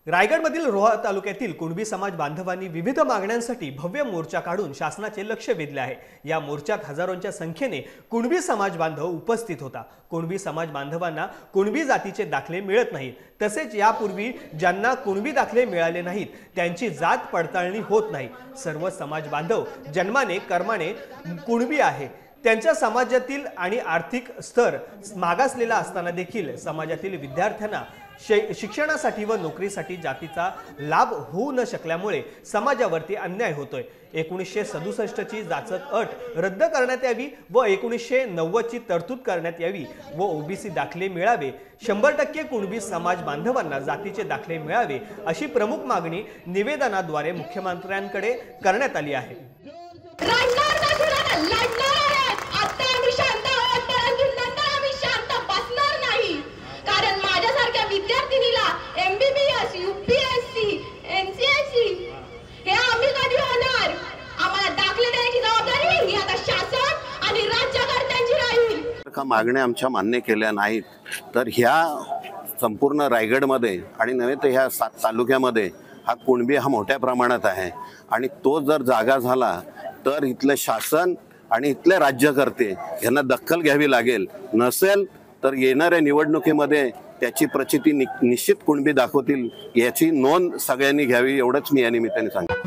रायगडमधील रोहा तालुक्यातील कुणबी समाज बांधवांनी विविध मागण्यांसाठी भव्य मोर्चा काढून शासनाचे लक्ष वेधले आहे। या मोर्चात हजारोंच्या संख्येने कुणबी समाज बांधव उपस्थित होता। कुणबी समाज बांधवांना कुणबी जातीचे दाखले मिळत नाहीत, तसेच यापूर्वी ज्यांना कुणबी दाखले मिळाले नाहीत त्यांची जात पडताळणी होत नाही। सर्व समाज बांधव जन्माने कर्माने कुणबी आहे। त्यांच्या समाजातील आणि आर्थिक स्तर मागासलेला असताना देखील समाजातील विद्यार्थ्यांना शिक्षणासाठी व नोकरीसाठी जातीचा लाभ होऊ न शकल्यामुळे समाजावरती अन्याय होतोय। 1967 ची जाचक अट रद्द करण्यात यावी व 1990 ची तरतूद करण्यात यावी व ओबीसी दाखले मिळावे। 100% कुणबी समाज बांधवांना जातीचे दाखले मिळावे अशी प्रमुख मागणी निवेदनाद्वारे मुख्यमंत्र्यांकडे करण्यात आली आहे। विद्यार्थिनीला MBBS, UPSC, NCSC हे आम्ही कधी होणार? आम्हाला दाखले देण्याची जबाबदारी ही आता शासन आणि राज्यकर्त्यांची राहील। का मागण्या आमच्या मान्य केल्या नाहीत तर ह्या संपूर्ण रायगडमध्ये आणि नव्हे तर ह्या 7 तालुक्यामध्ये हा कुणबी हा मोठ्या प्रमाणात आहे आणि तो जर जागा झाला तर इथले शासन आणि इथले राज्यकर्ते यांना दखल घ्यावी लागेल। नसेल तर येणाऱ्या निवडणुकीमध्ये त्याची प्रचिती निश्चित कुणबी दाखवतील याची नोंद सगळ्यांनी घ्यावी, एवढंच मी या निमित्ताने सांगतो।